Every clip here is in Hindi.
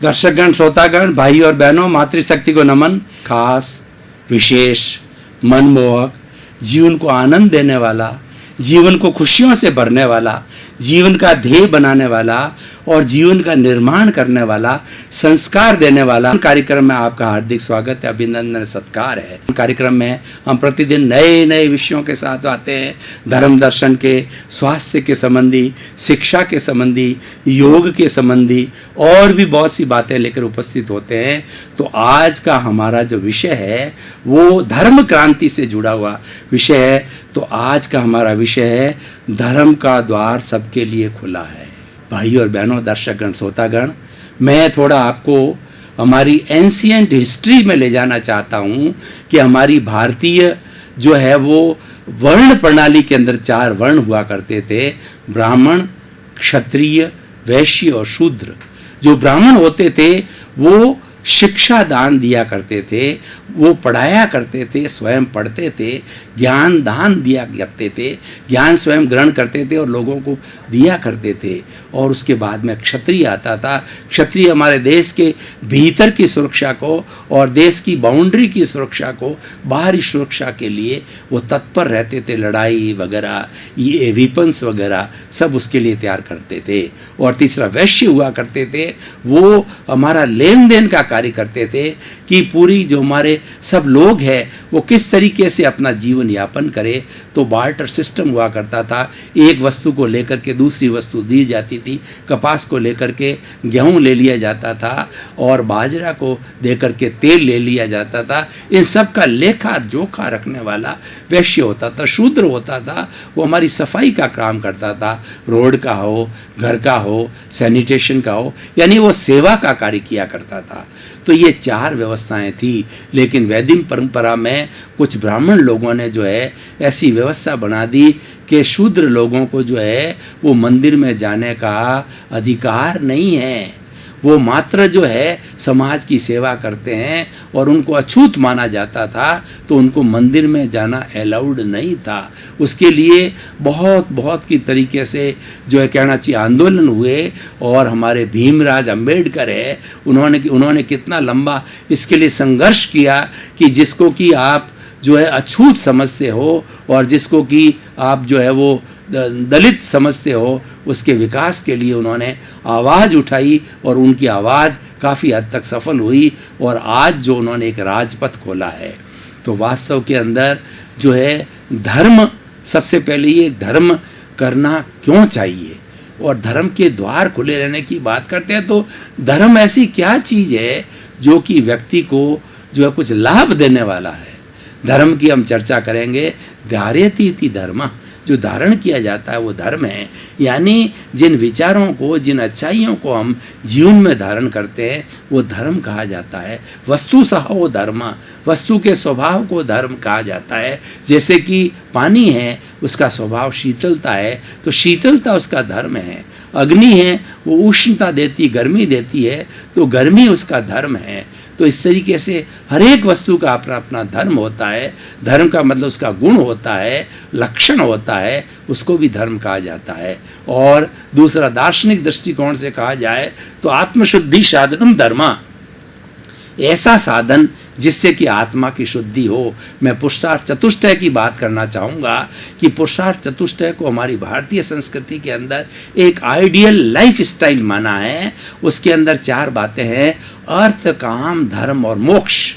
दर्शकगण, श्रोतागण, भाई और बहनों, मातृशक्ति को नमन। खास, विशेष, मनमोहक, जीवन को आनंद देने वाला, जीवन को खुशियों से भरने वाला, जीवन का ध्येय बनाने वाला और जीवन का निर्माण करने वाला, संस्कार देने वाला कार्यक्रम में आपका हार्दिक स्वागत है, अभिनंदन, सत्कार है। कार्यक्रम में हम प्रतिदिन नए नए विषयों के साथ आते हैं। धर्म दर्शन के, स्वास्थ्य के संबंधी, शिक्षा के संबंधी, योग के संबंधी और भी बहुत सी बातें लेकर उपस्थित होते हैं। तो आज का हमारा जो विषय है वो धर्म क्रांति से जुड़ा हुआ विषय है। तो आज का हमारा विषय है धर्म का द्वार सबके लिए खुला है। भाई और बहनों, दर्शकगण, श्रोतागण, मैं थोड़ा आपको हमारी एंशिएंट हिस्ट्री में ले जाना चाहता हूँ कि हमारी भारतीय जो है वो वर्ण प्रणाली के अंदर 4 वर्ण हुआ करते थे, ब्राह्मण, क्षत्रिय, वैश्य और शूद्र। जो ब्राह्मण होते थे वो शिक्षा दान दिया करते थे, वो पढ़ाया करते थे, स्वयं पढ़ते थे, ज्ञान दान दिया करते थे, ज्ञान स्वयं ग्रहण करते थे और लोगों को दिया करते थे। और उसके बाद में क्षत्रिय आता था। क्षत्रिय हमारे देश के भीतर की सुरक्षा को और देश की बाउंड्री की सुरक्षा को, बाहरी सुरक्षा के लिए वो तत्पर रहते थे। लड़ाई वगैरह, ये वेपन्स वगैरह सब उसके लिए तैयार करते थे। और तीसरा वैश्य हुआ करते थे, वो हमारा लेन देन का कार्य करते थे कि पूरी जो हमारे सब लोग हैं वो किस तरीके से अपना जीवन यापन करे। तो बार्टर सिस्टम हुआ करता था, एक वस्तु को लेकर के दूसरी वस्तु दी जाती थी। कपास को लेकर के गेहूं ले लिया जाता था और बाजरा को देकर के तेल ले लिया जाता था। इन सब का लेखा जोखा रखने वाला वैश्य होता था। शूद्र होता था, वो हमारी सफाई का काम करता था, रोड का हो, घर का हो, सैनिटेशन का हो, यानी वो सेवा का कार्य किया करता था। तो ये 4 व्यवस्थाएं थी। लेकिन वैदिक परंपरा में कुछ ब्राह्मण लोगों ने जो है ऐसी व्यवस्था बना दी कि शूद्र लोगों को जो है वो मंदिर में जाने का अधिकार नहीं है। वो मात्र जो है समाज की सेवा करते हैं और उनको अछूत माना जाता था, तो उनको मंदिर में जाना अलाउड नहीं था। उसके लिए बहुत की तरीके से जो है कहना चाहिए आंदोलन हुए। और हमारे भीमराव अंबेडकर है, उन्होंने कितना लंबा इसके लिए संघर्ष किया कि जिसको कि आप जो है अछूत समझते हो और जिसको कि आप जो है वो दलित समझते हो, उसके विकास के लिए उन्होंने आवाज़ उठाई और उनकी आवाज़ काफ़ी हद तक सफल हुई। और आज जो उन्होंने एक राजपथ खोला है, तो वास्तव के अंदर जो है धर्म, सबसे पहले ये धर्म करना क्यों चाहिए और धर्म के द्वार खुले रहने की बात करते हैं। तो धर्म ऐसी क्या चीज़ है जो कि व्यक्ति को जो है कुछ लाभ देने वाला है। धर्म की हम चर्चा करेंगे। धार्यति इति धर्म, जो धारण किया जाता है वो धर्म है। यानी जिन विचारों को, जिन अच्छाइयों को हम जीवन में धारण करते हैं वो धर्म कहा जाता है। वस्तु सहो धर्म, वस्तु के स्वभाव को धर्म कहा जाता है। जैसे कि पानी है, उसका स्वभाव शीतलता है, तो शीतलता उसका धर्म है। अग्नि है, वो उष्णता देती, गर्मी देती है, तो गर्मी उसका धर्म है। तो इस तरीके से हर एक वस्तु का अपना अपना धर्म होता है। धर्म का मतलब उसका गुण होता है, लक्षण होता है, उसको भी धर्म कहा जाता है। और दूसरा दार्शनिक दृष्टिकोण से कहा जाए तो आत्मशुद्धि साधनम धर्म, ऐसा साधन जिससे कि आत्मा की शुद्धि हो। मैं पुरुषार्थ चतुष्टय की बात करना चाहूँगा कि पुरुषार्थ चतुष्टय को हमारी भारतीय संस्कृति के अंदर एक आइडियल लाइफ स्टाइल माना है। उसके अंदर 4 बातें हैं, अर्थ, काम, धर्म और मोक्ष।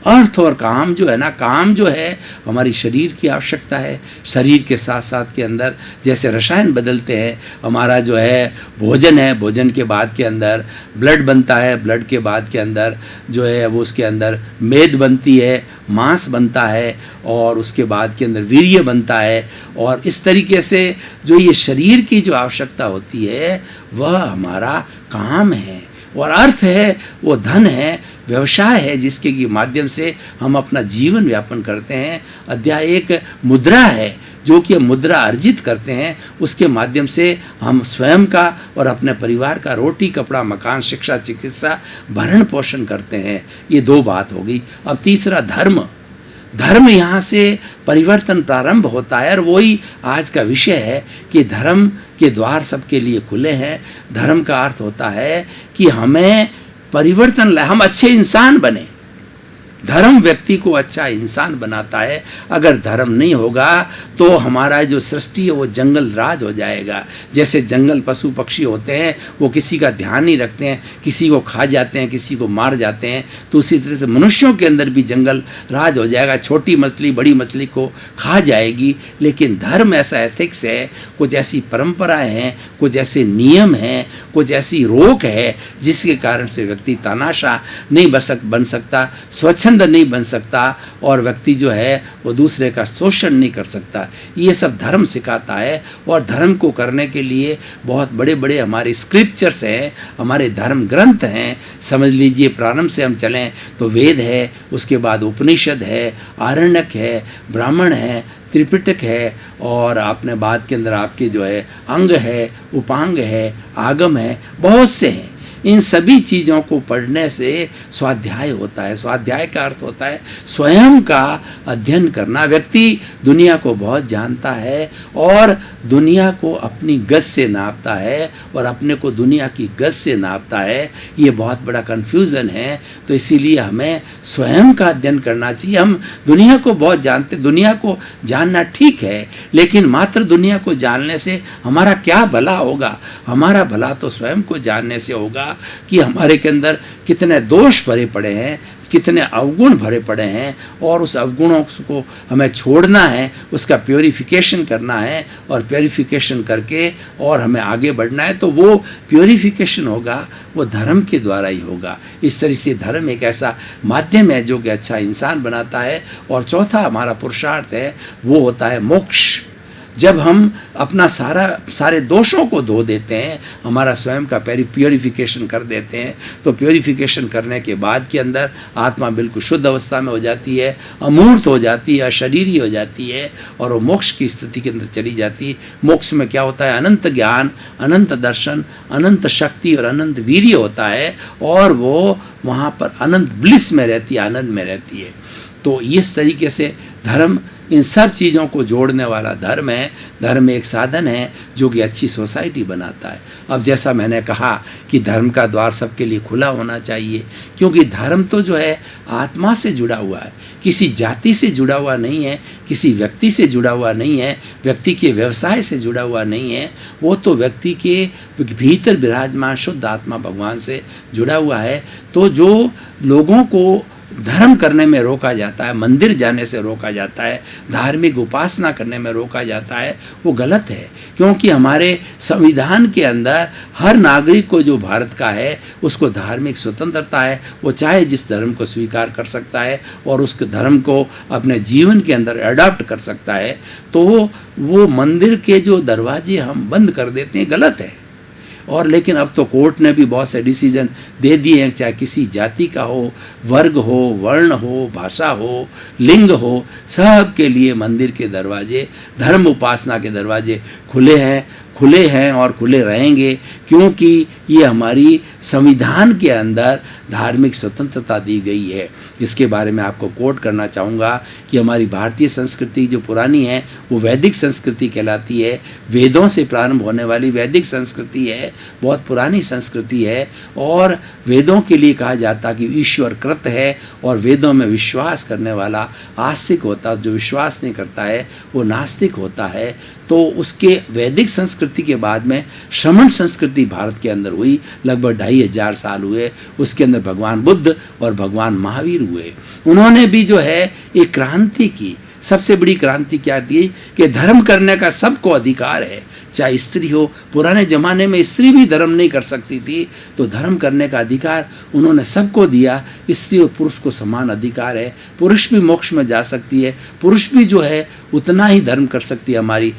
अर्थ और काम जो है ना, काम जो है हमारी शरीर की आवश्यकता है। शरीर के साथ साथ के अंदर जैसे रसायन बदलते हैं, हमारा जो है भोजन है, भोजन के बाद के अंदर ब्लड बनता है, ब्लड के बाद के अंदर जो है वो उसके अंदर मेद बनती है, मांस बनता है और उसके बाद के अंदर वीर्य बनता है। और इस तरीके से जो ये शरीर की जो आवश्यकता होती है वह हमारा काम है। और अर्थ है वो धन है, व्यवसाय है, जिसके माध्यम से हम अपना जीवन यापन करते हैं। अध्याय 1 मुद्रा है, जो कि हम मुद्रा अर्जित करते हैं, उसके माध्यम से हम स्वयं का और अपने परिवार का रोटी कपड़ा मकान शिक्षा चिकित्सा भरण पोषण करते हैं। ये 2 बात हो गई। अब तीसरा धर्म। धर्म यहाँ से परिवर्तन प्रारंभ होता है और वही आज का विषय है कि धर्म के द्वार सबके लिए खुले हैं। धर्म का अर्थ होता है कि हमें परिवर्तन लाए, हम अच्छे इंसान बने। धर्म व्यक्ति को अच्छा इंसान बनाता है। अगर धर्म नहीं होगा तो हमारा जो सृष्टि है वो जंगल राज हो जाएगा। जैसे जंगल पशु पक्षी होते हैं, वो किसी का ध्यान नहीं रखते हैं, किसी को खा जाते हैं, किसी को मार जाते हैं, तो उसी तरह से मनुष्यों के अंदर भी जंगल राज हो जाएगा। छोटी मछली बड़ी मछली को खा जाएगी। लेकिन धर्म ऐसा एथिक्स है, कुछ ऐसी परंपराएं हैं, कुछ ऐसे नियम हैं, कुछ ऐसी रोक है जिसके कारण से व्यक्ति तानाशाह नहीं बन सकता, स्वच्छंद नहीं बन सकता, और व्यक्ति जो है वो दूसरे का शोषण नहीं कर सकता। ये सब धर्म सिखाता है। और धर्म को करने के लिए बहुत बड़े बड़े हमारे स्क्रिप्चर्स हैं, हमारे धर्म ग्रंथ हैं। समझ लीजिए, प्रारंभ से हम चलें तो वेद है, उसके बाद उपनिषद है, आरण्यक है, ब्राह्मण है, त्रिपिटक है, और आपने बाद के अंदर आपके जो है अंग है, उपांग है, आगम है, बहुत से हैं। इन सभी चीज़ों को पढ़ने से स्वाध्याय होता है। स्वाध्याय का अर्थ होता है स्वयं का अध्ययन करना। व्यक्ति दुनिया को बहुत जानता है और दुनिया को अपनी गज से नापता है और अपने को दुनिया की गज से नापता है। ये बहुत बड़ा कन्फ्यूज़न है। तो इसीलिए हमें स्वयं का अध्ययन करना चाहिए। हम दुनिया को बहुत जानते, दुनिया को जानना ठीक है, लेकिन मात्र दुनिया को जानने से हमारा क्या भला होगा? हमारा भला तो स्वयं को जानने से होगा कि हमारे के अंदर कितने दोष भरे पड़े हैं, कितने अवगुण भरे पड़े हैं, और उस अवगुणों को हमें छोड़ना है, उसका प्योरिफिकेशन करना है, और प्योरिफिकेशन करके और हमें आगे बढ़ना है। तो वो प्योरिफिकेशन होगा वो धर्म के द्वारा ही होगा। इस तरह से धर्म एक ऐसा माध्यम है जो कि अच्छा इंसान बनाता है। और चौथा हमारा पुरुषार्थ है वो होता है मोक्ष। जब हम अपना सारे दोषों को धो देते हैं, हमारा स्वयं का प्योरिफिकेशन कर देते हैं, तो प्योरिफिकेशन करने के बाद के अंदर आत्मा बिल्कुल शुद्ध अवस्था में हो जाती है, अमूर्त हो जाती है, अशरीरी हो जाती है, और वो मोक्ष की स्थिति के अंदर चली जाती है। मोक्ष में क्या होता है? अनंत ज्ञान, अनंत दर्शन, अनंत शक्ति और अनंत वीर्य होता है, और वो वहाँ पर अनंत ब्लिस में रहती है, आनंद में रहती है। तो इस तरीके से धर्म इन सब चीज़ों को जोड़ने वाला धर्म है। धर्म एक साधन है जो कि अच्छी सोसाइटी बनाता है। अब जैसा मैंने कहा कि धर्म का द्वार सबके लिए खुला होना चाहिए, क्योंकि धर्म तो जो है आत्मा से जुड़ा हुआ है, किसी जाति से जुड़ा हुआ नहीं है, किसी व्यक्ति से जुड़ा हुआ नहीं है, व्यक्ति के व्यवसाय से जुड़ा हुआ नहीं है। वो तो व्यक्ति के भीतर विराजमान शुद्ध आत्मा भगवान से जुड़ा हुआ है। तो जो लोगों को धर्म करने में रोका जाता है, मंदिर जाने से रोका जाता है, धार्मिक उपासना करने में रोका जाता है, वो गलत है। क्योंकि हमारे संविधान के अंदर हर नागरिक को जो भारत का है उसको धार्मिक स्वतंत्रता है। वो चाहे जिस धर्म को स्वीकार कर सकता है और उस धर्म को अपने जीवन के अंदर अडॉप्ट कर सकता है। तो वो मंदिर के जो दरवाजे हम बंद कर देते हैं, गलत है। और लेकिन अब तो कोर्ट ने भी बहुत से डिसीजन दे दिए हैं, चाहे किसी जाति का हो, वर्ग हो, वर्ण हो, भाषा हो, लिंग हो, सब के लिए मंदिर के दरवाजे, धर्म उपासना के दरवाजे खुले हैं और खुले रहेंगे, क्योंकि ये हमारी संविधान के अंदर धार्मिक स्वतंत्रता दी गई है। इसके बारे में आपको कोट करना चाहूँगा कि हमारी भारतीय संस्कृति जो पुरानी है वो वैदिक संस्कृति कहलाती है। वेदों से प्रारंभ होने वाली वैदिक संस्कृति है, बहुत पुरानी संस्कृति है। और वेदों के लिए कहा जाता कि ईश्वर कृत है, और वेदों में विश्वास करने वाला आस्तिक होता, जो विश्वास नहीं करता है वो नास्तिक होता है। तो उसके वैदिक संस्कृति के बाद में श्रमण संस्कृति भारत के अंदर हुई, लगभग 2500 साल हुए। उसके अंदर भगवान बुद्ध और भगवान महावीर हुए। उन्होंने भी जो है एक क्रांति की। सबसे बड़ी क्रांति क्या थी कि धर्म करने का सबको अधिकार है, चाहे स्त्री हो। पुराने जमाने में स्त्री भी धर्म नहीं कर सकती थी, तो धर्म करने का अधिकार उन्होंने सबको दिया। स्त्री और पुरुष को समान अधिकार है। पुरुष भी मोक्ष में जा सकती है, पुरुष भी जो है उतना ही धर्म कर सकती है। हमारी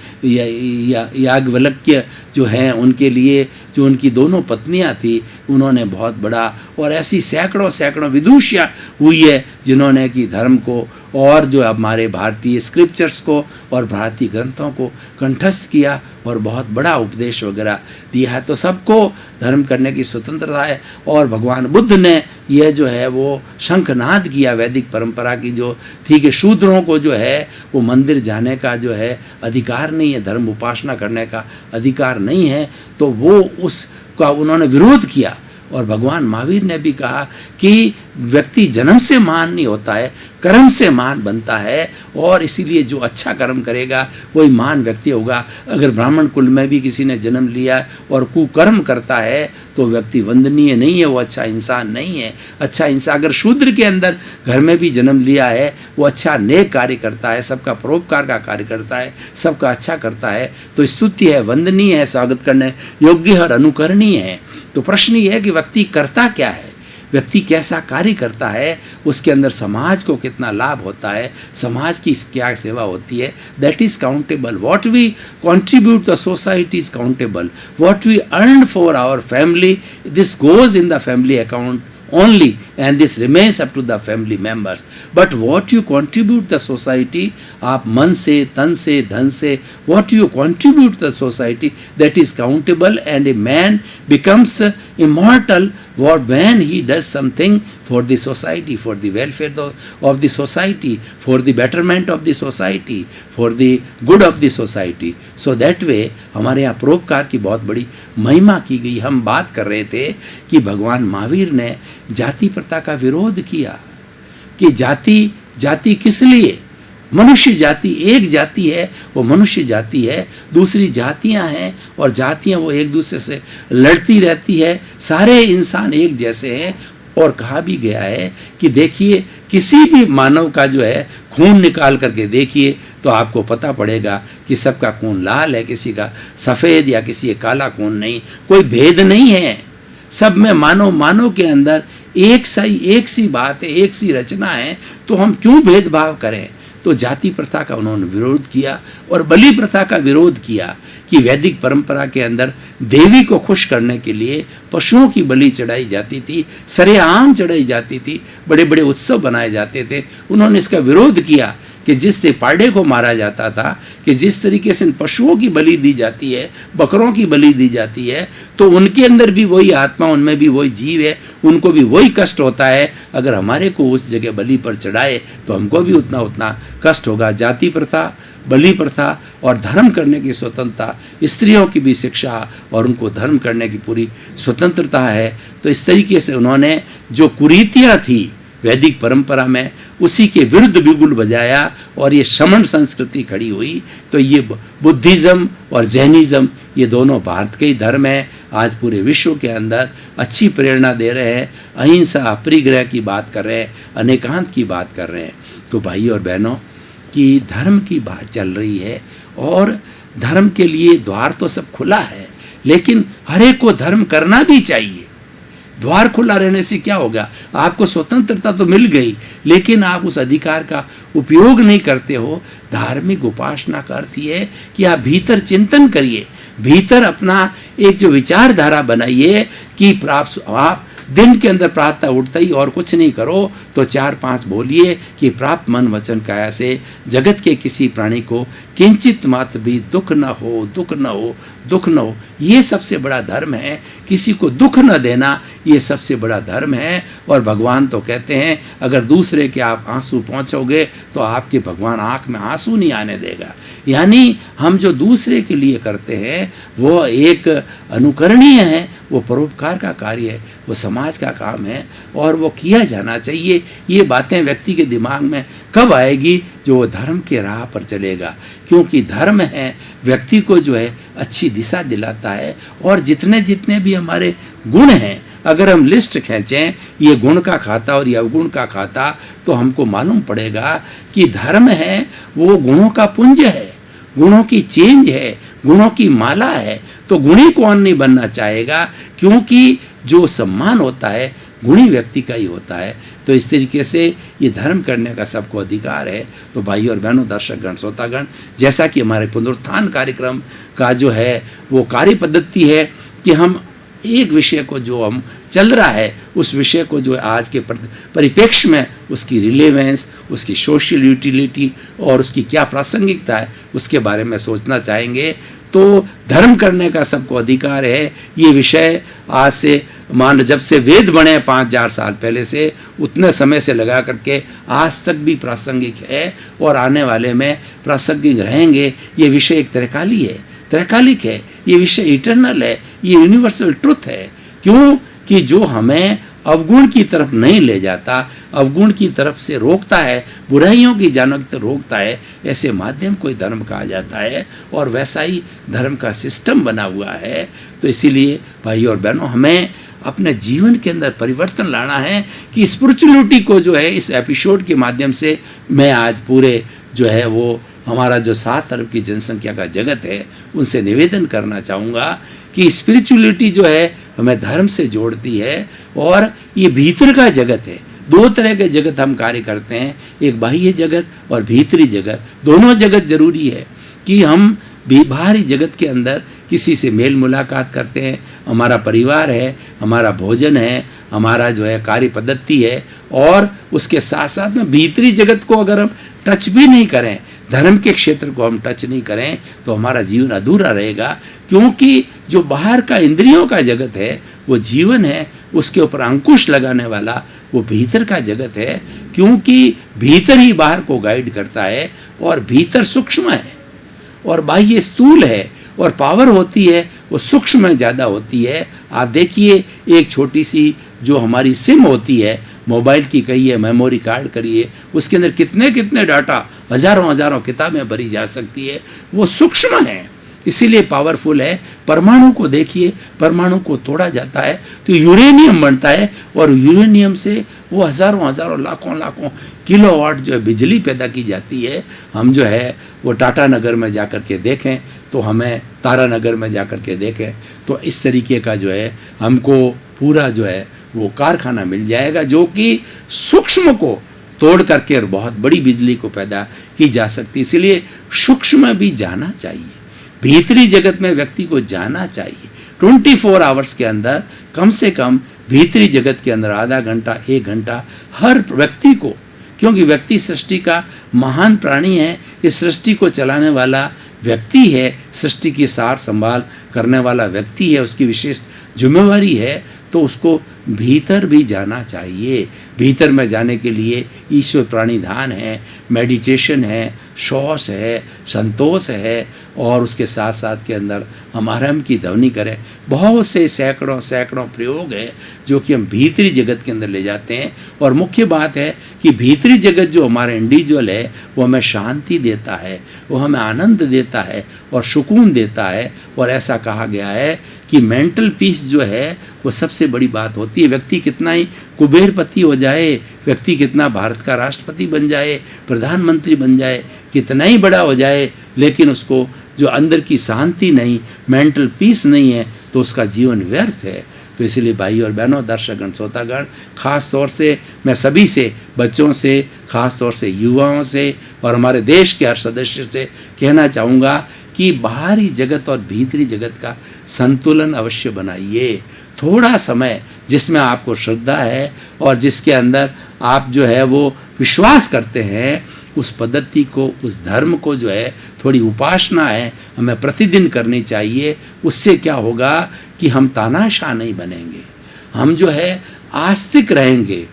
याज्ञवल्क्य जो हैं उनके लिए, जो उनकी दोनों पत्नियां थी, उन्होंने बहुत बड़ा, और ऐसी सैकड़ों विदुषियाँ हुई है जिन्होंने कि धर्म को और जो हमारे भारतीय स्क्रिप्चर्स को और भारतीय ग्रंथों को कंठस्थ किया और बहुत बड़ा उपदेश वगैरह दिया है। तो सबको धर्म करने की स्वतंत्रता है। और भगवान बुद्ध ने यह जो है वो शंखनाद किया वैदिक परंपरा की जो थी कि शूद्रों को जो है वो मंदिर जाने का जो है अधिकार नहीं है, धर्म उपासना करने का अधिकार नहीं है। तो वो उसका उन्होंने विरोध किया और भगवान महावीर ने भी कहा कि व्यक्ति जन्म से महान नहीं होता है, कर्म से महान बनता है, और इसीलिए जो अच्छा कर्म करेगा वही महान व्यक्ति होगा। अगर ब्राह्मण कुल में भी किसी ने जन्म लिया और कुकर्म करता है तो व्यक्ति वंदनीय नहीं है, वो अच्छा इंसान नहीं है। अच्छा इंसान अगर शूद्र के अंदर घर में भी जन्म लिया है, वो अच्छा नेक कार्य करता है, सबका परोपकार का कार्य करता है, सबका अच्छा करता है, तो स्तुति है, वंदनीय है, स्वागत करने योग्य और अनुकरणीय है। तो प्रश्न ये है कि व्यक्ति करता क्या है, व्यक्ति कैसा कार्य करता है, उसके अंदर समाज को कितना लाभ होता है, समाज की क्या सेवा होती है, that is countable. What we contribute the society is countable. What we earn for our family, this goes in the family account only, and this remains up to the family members. But what you contribute the society, आप मन से, तन से, धन से, what you contribute the society, that is countable, and a man becomes immortal when he does something for the society, for the welfare of the society, for the betterment of the society, for the good of the society. So that way हमारे यहाँ परोपकार की बहुत बड़ी महिमा की गई। हम बात कर रहे थे कि भगवान महावीर ने जाति प्रथा का विरोध किया कि जाति किस लिए, मनुष्य जाति एक जाति है, वो मनुष्य जाति है, दूसरी जातियां हैं और जातियां वो एक दूसरे से लड़ती रहती है, सारे इंसान एक जैसे हैं। और कहा भी गया है कि देखिए किसी भी मानव का जो है खून निकाल करके देखिए तो आपको पता पड़ेगा कि सबका खून लाल है, किसी का सफ़ेद या किसी का काला खून नहीं, कोई भेद नहीं है, सब में मानव के अंदर एक सी बात है, एक सी रचना है, तो हम क्यों भेदभाव करें। तो जाति प्रथा का उन्होंने विरोध किया और बलि प्रथा का विरोध किया कि वैदिक परंपरा के अंदर देवी को खुश करने के लिए पशुओं की बलि चढ़ाई जाती थी, सरेआम चढ़ाई जाती थी, बड़े बड़े उत्सव बनाए जाते थे। उन्होंने इसका विरोध किया कि जिससे पाड़े को मारा जाता था, कि जिस तरीके से पशुओं की बलि दी जाती है, बकरों की बलि दी जाती है, तो उनके अंदर भी वही आत्मा, उनमें भी वही जीव है, उनको भी वही कष्ट होता है। अगर हमारे को उस जगह बलि पर चढ़ाए तो हमको भी उतना कष्ट होगा। जाति प्रथा, बलि प्रथा और धर्म करने की स्वतंत्रता, स्त्रियों की भी शिक्षा और उनको धर्म करने की पूरी स्वतंत्रता है। तो इस तरीके से उन्होंने जो कुरीतियाँ थी वैदिक परंपरा में, उसी के विरुद्ध बिगुल बजाया और ये शमन संस्कृति खड़ी हुई। तो ये बुद्धिज्म और जैनिज्म, ये दोनों भारत के ही धर्म हैं, आज पूरे विश्व के अंदर अच्छी प्रेरणा दे रहे हैं, अहिंसा, अपरिग्रह की बात कर रहे हैं, अनेकांत की बात कर रहे हैं। तो भाई और बहनों की धर्म की बात चल रही है और धर्म के लिए द्वार तो सब खुला है, लेकिन हर एक को धर्म करना भी चाहिए। द्वार खुला रहने से क्या होगा, आपको स्वतंत्रता तो मिल गई, लेकिन आप उस अधिकार का उपयोग नहीं करते हो। धार्मिक उपासना का अर्थ ये है कि आप भीतर चिंतन करिए, भीतर अपना एक जो विचारधारा बनाइए कि आप दिन के अंदर प्रातः उठते ही और कुछ नहीं करो तो 4-5 बोलिए कि प्राप्त मन वचन काया से जगत के किसी प्राणी को किंचित मात्र भी दुख न हो, दुख न हो, दुख न हो। ये सबसे बड़ा धर्म है, किसी को दुख न देना, ये सबसे बड़ा धर्म है। और भगवान तो कहते हैं अगर दूसरे के आप आंसू पहुँचोगे तो आपके भगवान आँख में आंसू नहीं आने देगा। यानी हम जो दूसरे के लिए करते हैं वो एक अनुकरणीय है, वो परोपकार का कार्य है, वो समाज का काम है और वो किया जाना चाहिए। ये बातें व्यक्ति के दिमाग में कब आएगी, जो वो धर्म के राह पर चलेगा, क्योंकि धर्म है व्यक्ति को जो है अच्छी दिशा दिलाता है। और जितने जितने भी हमारे गुण हैं, अगर हम लिस्ट खींचें ये गुण का खाता और ये अवगुण का खाता, तो हमको मालूम पड़ेगा कि धर्म है वो गुणों का पुंज है, गुणों की चेंज है, गुणों की माला है। तो गुणी कौन नहीं बनना चाहेगा, क्योंकि जो सम्मान होता है गुणी व्यक्ति का ही होता है। तो इस तरीके से ये धर्म करने का सबको अधिकार है। तो भाई और बहनों, दर्शकगण, श्रोतागण, जैसा कि हमारे पुनरुत्थान कार्यक्रम का जो है वो कार्य पद्धति है कि हम एक विषय को जो हम चल रहा है उस विषय को जो आज के परिप्रेक्ष्य में उसकी रिलेवेंस, उसकी सोशल यूटिलिटी और उसकी क्या प्रासंगिकता है उसके बारे में सोचना चाहेंगे। तो धर्म करने का सबको अधिकार है। ये विषय आज से मान जब से वेद बने 5000 साल पहले से, उतने समय से लगा करके आज तक भी प्रासंगिक है और आने वाले में प्रासंगिक रहेंगे। ये विषय एक त्रैकालिक है, ये विषय इटर्नल है, ये यूनिवर्सल ट्रुथ है। क्यों कि जो हमें अवगुण की तरफ नहीं ले जाता, अवगुण की तरफ से रोकता है, बुराइयों की जानब से रोकता है, ऐसे माध्यम को धर्म कहा जाता है। और वैसा ही धर्म का सिस्टम बना हुआ है। तो इसीलिए भाई और बहनों, हमें अपने जीवन के अंदर परिवर्तन लाना है कि स्पिरिचुअलिटी को जो है इस एपिसोड के माध्यम से मैं आज पूरे जो है वो हमारा जो 7 अरब की जनसंख्या का जगत है उनसे निवेदन करना चाहूँगा कि स्पिरिचुअलिटी जो है हमें धर्म से जोड़ती है। और ये भीतर का जगत है। 2 तरह के जगत हम कार्य करते हैं, एक बाह्य जगत और भीतरी जगत। दोनों जगत जरूरी है कि हम बाहरी जगत के अंदर किसी से मेल मुलाकात करते हैं, हमारा परिवार है, हमारा भोजन है, हमारा जो है कार्य पद्धति है, और उसके साथ साथ में भीतरी जगत को अगर हम टच भी नहीं करें, धर्म के क्षेत्र को हम टच नहीं करें, तो हमारा जीवन अधूरा रहेगा। क्योंकि जो बाहर का इंद्रियों का जगत है वो जीवन है, उसके ऊपर अंकुश लगाने वाला वो भीतर का जगत है। क्योंकि भीतर ही बाहर को गाइड करता है, और भीतर सूक्ष्म है और बाह्य स्थूल है, और पावर होती है वो सूक्ष्म में ज़्यादा होती है। आप देखिए, एक छोटी सी जो हमारी सिम होती है, मोबाइल की कहिए, मेमोरी कार्ड करिए, उसके अंदर कितने कितने डाटा, हजारों किताबें भरी जा सकती है, वो सूक्ष्म है, इसीलिए पावरफुल है। परमाणु को देखिए, परमाणु को तोड़ा जाता है तो यूरेनियम बनता है, और यूरेनियम से वो हजारों लाखों किलोवाट जो है बिजली पैदा की जाती है। हम जो है वो टाटा नगर में जाकर के देखें तो हमें तारा नगर में जाकर के देखें तो इस तरीके का जो है हमको पूरा जो है वो कारखाना मिल जाएगा, जो कि सूक्ष्म को तोड़ करके और बहुत बड़ी बिजली को पैदा की जा सकती है। इसलिए सूक्ष्म में भी जाना चाहिए, भीतरी जगत में व्यक्ति को जाना चाहिए। 24 आवर्स के अंदर कम से कम भीतरी जगत के अंदर आधा घंटा 1 घंटा हर व्यक्ति को, क्योंकि व्यक्ति सृष्टि का महान प्राणी है, इस सृष्टि को चलाने वाला व्यक्ति है, सृष्टि की सार संभाल करने वाला व्यक्ति है, उसकी विशेष जिम्मेवारी है, तो उसको भीतर भी जाना चाहिए। भीतर में जाने के लिए ईश्वर प्राणिधान है, मेडिटेशन है, शौच है, संतोष है, और उसके साथ साथ के अंदर हम आराम की ध्वनि करें। बहुत से सैकड़ों प्रयोग है जो कि हम भीतरी जगत के अंदर ले जाते हैं। और मुख्य बात है कि भीतरी जगत जो हमारा इंडिविजुअल है वो हमें शांति देता है, वो हमें आनंद देता है और सुकून देता है। और ऐसा कहा गया है कि मेंटल पीस जो है वो सबसे बड़ी बात होती है। व्यक्ति कितना ही कुबेरपति हो जाए, व्यक्ति कितना भारत का राष्ट्रपति बन जाए, प्रधानमंत्री बन जाए, कितना ही बड़ा हो जाए, लेकिन उसको जो अंदर की शांति नहीं, मेंटल पीस नहीं है, तो उसका जीवन व्यर्थ है। तो इसलिए भाई और बहनों, दर्शकगण, श्रोतागण, खास तौर से मैं सभी से, बच्चों से, खास तौर से युवाओं से और हमारे देश के हर सदस्य से कहना चाहूँगा कि बाहरी जगत और भीतरी जगत का संतुलन अवश्य बनाइए। थोड़ा समय जिसमें आपको श्रद्धा है और जिसके अंदर आप जो है वो विश्वास करते हैं, उस पद्धति को, उस धर्म को जो है थोड़ी उपासना है, हमें प्रतिदिन करनी चाहिए। उससे क्या होगा कि हम तानाशाह नहीं बनेंगे, हम जो है आस्तिक रहेंगे,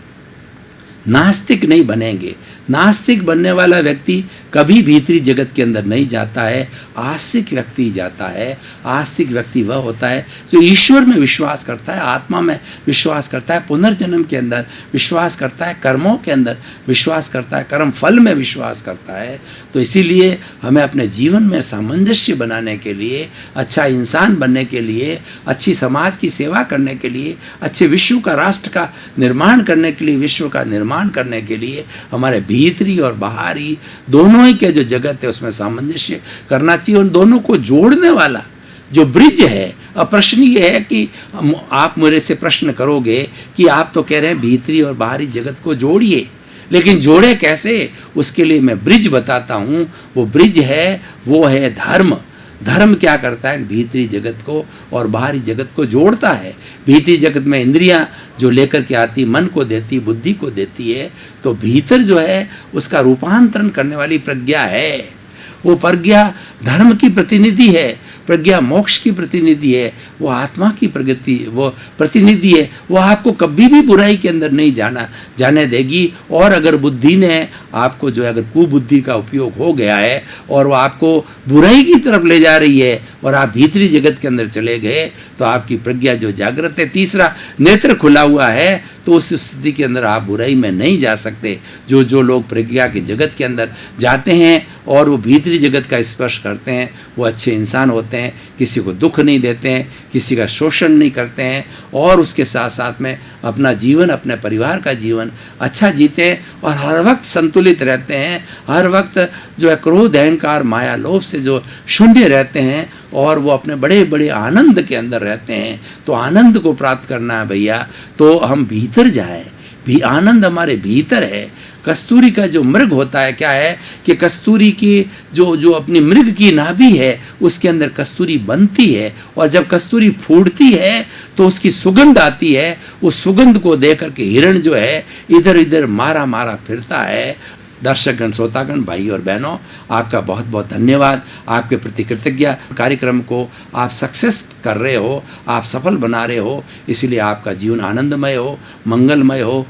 नास्तिक नहीं बनेंगे। नास्तिक बनने वाला व्यक्ति कभी भीतरी जगत के अंदर नहीं जाता है, आस्तिक व्यक्ति जाता है। आस्तिक व्यक्ति वह होता है जो ईश्वर में विश्वास करता है, आत्मा में विश्वास करता है, पुनर्जन्म के अंदर विश्वास करता है, कर्मों के अंदर विश्वास करता है, कर्म फल में विश्वास करता है। तो इसीलिए हमें अपने जीवन में सामंजस्य बनाने के लिए, अच्छा इंसान बनने के लिए, अच्छी समाज की सेवा करने के लिए, अच्छे विश्व का, राष्ट्र का निर्माण करने के लिए, विश्व का निर्माण करने के लिए हमारे भीतरी और बाहरी दोनों ही के जो जगत है उसमें सामंजस्य करना चाहिए। उन दोनों को जोड़ने वाला जो ब्रिज है। अब प्रश्न ये है कि आप मेरे से प्रश्न करोगे कि आप तो कह रहे हैं भीतरी और बाहरी जगत को जोड़िए, लेकिन जोड़े कैसे? उसके लिए मैं ब्रिज बताता हूँ। वो ब्रिज है, वो है धर्म। धर्म क्या करता है? भीतरी जगत को और बाहरी जगत को जोड़ता है। भीतरी जगत में इंद्रियां जो लेकर के आती, मन को देती, बुद्धि को देती है, तो भीतर जो है उसका रूपांतरण करने वाली प्रज्ञा है। वो प्रज्ञा धर्म की प्रतिनिधि है। प्रज्ञा मोक्ष की प्रतिनिधि है, वो आत्मा की प्रगति, वो प्रतिनिधि है, वो आपको कभी भी बुराई के अंदर नहीं जाने देगी। और अगर बुद्धि ने आपको जो है, अगर कुबुद्धि का उपयोग हो गया है और वो आपको बुराई की तरफ ले जा रही है और आप भीतरी जगत के अंदर चले गए, तो आपकी प्रज्ञा जो जागृत है, तीसरा नेत्र खुला हुआ है, तो उस स्थिति के अंदर आप बुराई में नहीं जा सकते। जो लोग प्रज्ञा के जगत के अंदर जाते हैं और वो भीतरी जगत का स्पर्श करते हैं, वो अच्छे इंसान होते हैं, किसी को दुख नहीं देते हैं, किसी का शोषण नहीं करते हैं, और उसके साथ साथ में अपना जीवन, अपने परिवार का जीवन अच्छा जीते हैं और हर वक्त संतुलित रहते हैं, हर वक्त जो है क्रोध, अहंकार, माया, लोभ से जो शून्य रहते हैं और वो अपने बड़े बड़े आनंद के अंदर रहते हैं। तो आनंद को प्राप्त करना है भैया, तो हम भीतर जाएं, भी आनंद हमारे भीतर है। कस्तूरी का जो मृग होता है, क्या है कि कस्तूरी की जो अपनी मृग की नाभि है, उसके अंदर कस्तूरी बनती है, और जब कस्तूरी फूटती है तो उसकी सुगंध आती है। उस सुगंध को देख करके हिरण जो है इधर इधर मारा मारा फिरता है। दर्शकगण, श्रोतागण, भाई और बहनों, आपका बहुत बहुत धन्यवाद। आपके प्रति कृतज्ञ। कार्यक्रम को आप सक्सेस कर रहे हो, आप सफल बना रहे हो, इसलिए आपका जीवन आनंदमय हो, मंगलमय हो।